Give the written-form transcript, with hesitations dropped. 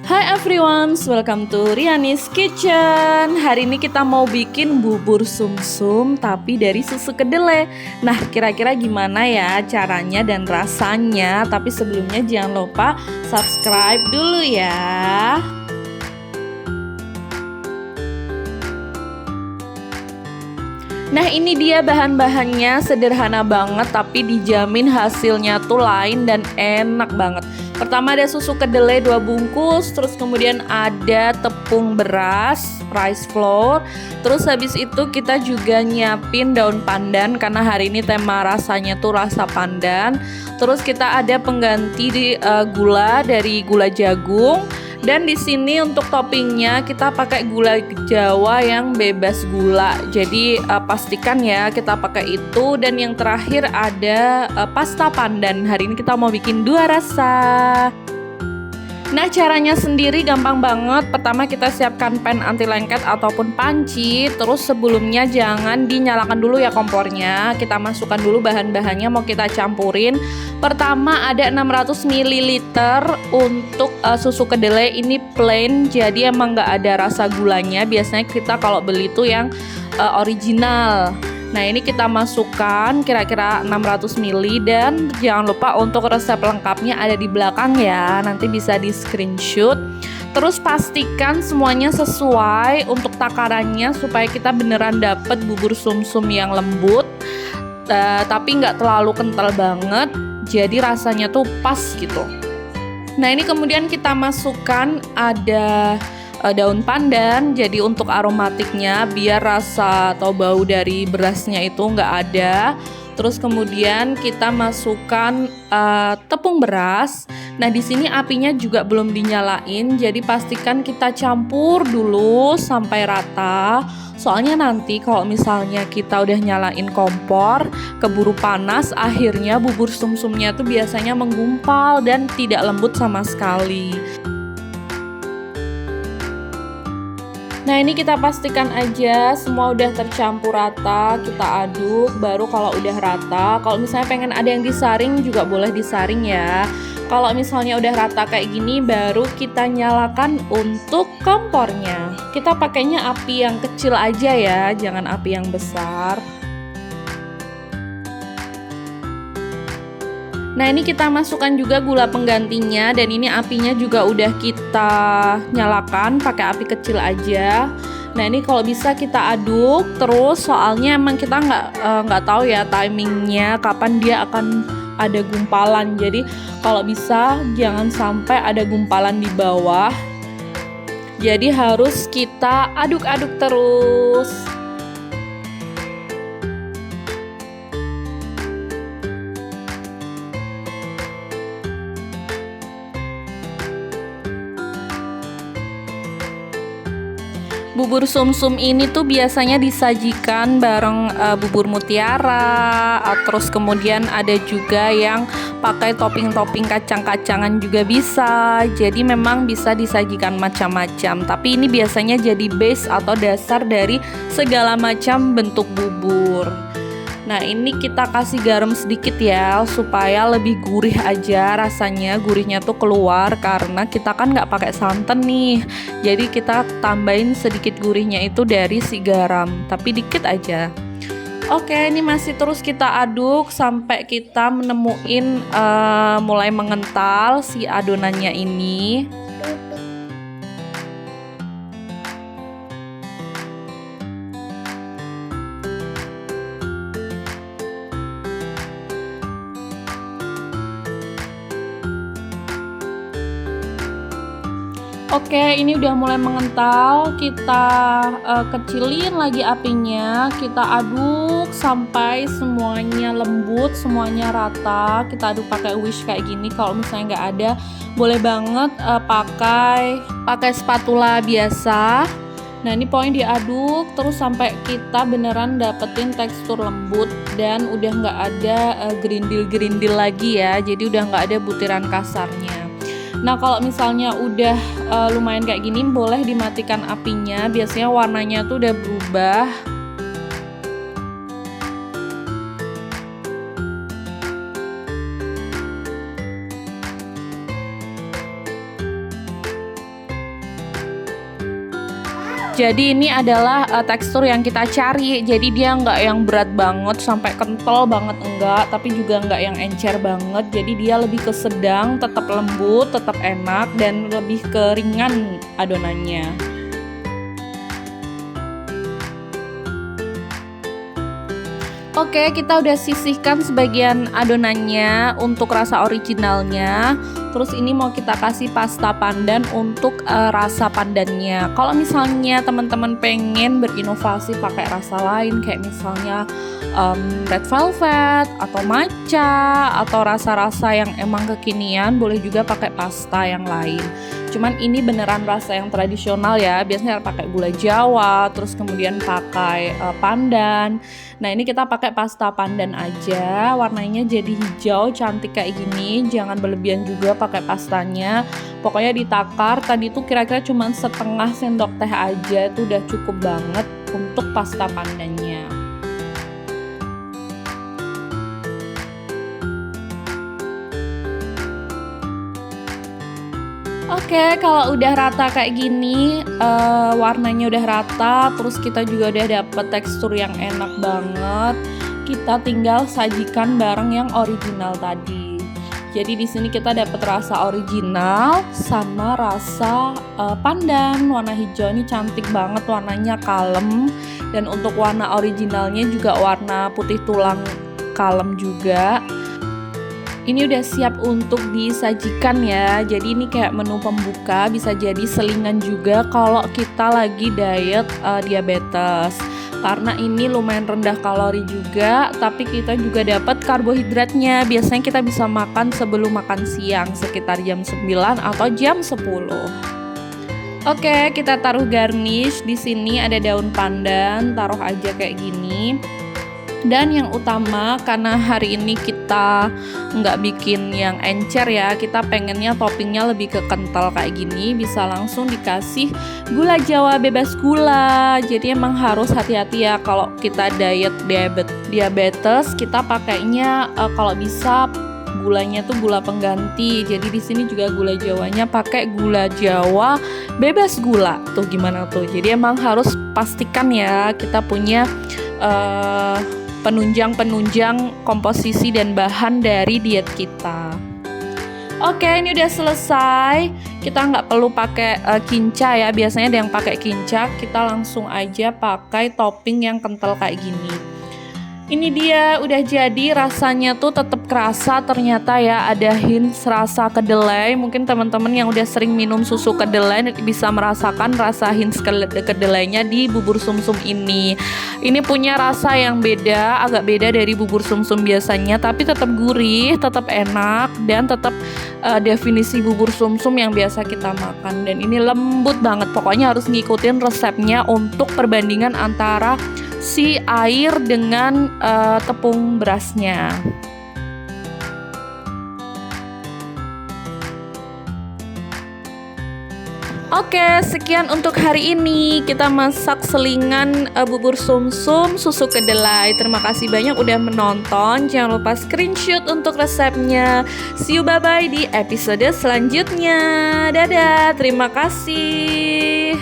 Hai everyone, welcome to Riani's Kitchen. Hari ini kita mau bikin bubur sumsum tapi dari susu kedelai. Nah, kira-kira gimana ya caranya dan rasanya? Tapi sebelumnya jangan lupa subscribe dulu ya. Nah, ini dia bahan-bahannya, sederhana banget tapi dijamin hasilnya tuh lain dan enak banget. Pertama ada susu kedelai 2 bungkus, terus kemudian ada tepung beras, rice flour. Terus habis itu kita juga nyiapin daun pandan karena hari ini tema rasanya tuh rasa pandan. Terus kita ada pengganti gula dari gula jagung. Dan di sini untuk toppingnya kita pakai gula Jawa yang bebas gula. Jadi pastikan ya kita pakai itu. Dan yang terakhir ada pasta pandan. Hari ini kita mau bikin 2 rasa. Nah, caranya sendiri gampang banget. Pertama kita siapkan pan anti lengket ataupun panci. Terus sebelumnya jangan dinyalakan dulu ya kompornya. Kita masukkan dulu bahan-bahannya mau kita campurin. Pertama ada 600 ml untuk susu kedelai, ini plain. Jadi emang nggak ada rasa gulanya. Biasanya kita kalau beli tuh yang original. Nah, ini kita masukkan kira-kira 600 ml dan jangan lupa untuk resep lengkapnya ada di belakang ya. Nanti bisa di screenshot. Terus pastikan semuanya sesuai untuk takarannya supaya kita beneran dapet bubur sumsum yang lembut. Tapi nggak terlalu kental banget. Jadi rasanya tuh pas gitu. Nah, ini kemudian kita masukkan ada daun pandan, jadi untuk aromatiknya biar rasa atau bau dari berasnya itu nggak ada. Terus kemudian kita masukkan tepung beras. Nah, di sini apinya juga belum dinyalain, jadi pastikan kita campur dulu sampai rata. Soalnya nanti kalau misalnya kita udah nyalain kompor, keburu panas, akhirnya bubur sumsumnya tuh biasanya menggumpal dan tidak lembut sama sekali. Nah, ini kita pastikan aja semua udah tercampur rata, kita aduk, baru kalau udah rata, kalau misalnya pengen ada yang disaring juga boleh disaring ya. Kalau misalnya udah rata kayak gini, baru kita nyalakan untuk kompornya. Kita pakainya api yang kecil aja ya, jangan api yang besar. Nah, ini kita masukkan juga gula penggantinya dan ini apinya juga udah kita nyalakan pakai api kecil aja. Nah, ini kalau bisa kita aduk terus, soalnya emang kita nggak tahu ya timingnya kapan dia akan ada gumpalan. Jadi kalau bisa jangan sampai ada gumpalan di bawah. Jadi harus kita aduk-aduk terus. Bubur sumsum ini tuh biasanya disajikan bareng bubur mutiara, terus kemudian ada juga yang pakai topping-topping kacang-kacangan juga bisa. Jadi memang bisa disajikan macam-macam. Tapi ini biasanya jadi base atau dasar dari segala macam bentuk bubur. Nah, ini kita kasih garam sedikit ya supaya lebih gurih aja rasanya, gurihnya tuh keluar karena kita kan nggak pakai santan nih. Jadi kita tambahin sedikit gurihnya itu dari si garam, tapi dikit aja. Oke, ini masih terus kita aduk sampai kita menemuin mulai mengental si adonannya ini. Oke, ini udah mulai mengental. Kita kecilin lagi apinya. Kita aduk sampai semuanya lembut, semuanya rata. Kita aduk pakai wish kayak gini. Kalau misalnya nggak ada, boleh banget pakai spatula biasa. Nah, ini poin diaduk terus sampai kita beneran dapetin tekstur lembut dan udah nggak ada gerindil-gerindil lagi ya. Jadi udah nggak ada butiran kasarnya. Nah, kalau misalnya udah lumayan kayak gini, boleh dimatikan apinya. Biasanya warnanya tuh udah berubah. Jadi ini adalah tekstur yang kita cari. Jadi dia nggak yang berat banget sampai kental banget, enggak, tapi juga nggak yang encer banget. Jadi dia lebih ke sedang, tetap lembut, tetap enak, dan lebih ke ringan adonannya. Oke, kita udah sisihkan sebagian adonannya untuk rasa originalnya. Terus ini mau kita kasih pasta pandan untuk rasa pandannya. Kalau misalnya teman-teman pengen berinovasi pakai rasa lain, kayak misalnya red velvet atau matcha atau rasa-rasa yang emang kekinian, boleh juga pakai pasta yang lain. Cuman ini beneran rasa yang tradisional ya, biasanya pakai gula Jawa, terus kemudian pakai pandan. Nah ini kita pakai pasta pandan aja, warnanya jadi hijau cantik kayak gini. Jangan berlebihan juga pakai pastanya. Pokoknya ditakar, tadi tuh kira-kira cuma setengah sendok teh aja, itu udah cukup banget untuk pasta pandannya. Oke, kalau udah rata kayak gini, warnanya udah rata, terus kita juga udah dapet tekstur yang enak banget. Kita tinggal sajikan bareng yang original tadi. Jadi di sini kita dapet rasa original sama rasa pandan. Warna hijau ini cantik banget, warnanya kalem. Dan untuk warna originalnya juga warna putih tulang kalem juga. Ini udah siap untuk disajikan ya. Jadi ini kayak menu pembuka, bisa jadi selingan juga kalau kita lagi diet diabetes. Karena ini lumayan rendah kalori juga, tapi kita juga dapat karbohidratnya. Biasanya kita bisa makan sebelum makan siang sekitar jam 9 atau jam 10. Oke, kita taruh garnish. Di sini ada daun pandan, taruh aja kayak gini. Dan yang utama, karena hari ini kita nggak bikin yang encer ya, kita pengennya toppingnya lebih ke kental kayak gini, bisa langsung dikasih gula Jawa bebas gula. Jadi emang harus hati-hati ya kalau kita diet diabetes, kita pakainya kalau bisa gulanya tuh gula pengganti. Jadi di sini juga gula Jawanya pakai gula Jawa bebas gula. Tuh gimana tuh? Jadi emang harus pastikan ya kita punya penunjang komposisi dan bahan dari diet kita. Oke, ini udah selesai. Kita nggak perlu pakai kinca ya. Biasanya ada yang pakai kinca. Kita langsung aja pakai topping yang kental kayak gini. Ini dia udah jadi, rasanya tuh tetap kerasa ternyata ya, ada hints rasa kedelai. Mungkin teman-teman yang udah sering minum susu kedelai bisa merasakan rasa hints kedelainya di bubur sumsum ini. Ini punya rasa yang beda, agak beda dari bubur sumsum biasanya, tapi tetap gurih, tetap enak, dan tetap definisi bubur sumsum yang biasa kita makan. Dan ini lembut banget, pokoknya harus ngikutin resepnya untuk perbandingan antara si air dengan tepung berasnya. Oke, sekian untuk hari ini. Kita masak selingan bubur sumsum susu kedelai. Terima kasih banyak udah menonton. Jangan lupa screenshot untuk resepnya. See you, bye-bye di episode selanjutnya. Dadah, terima kasih.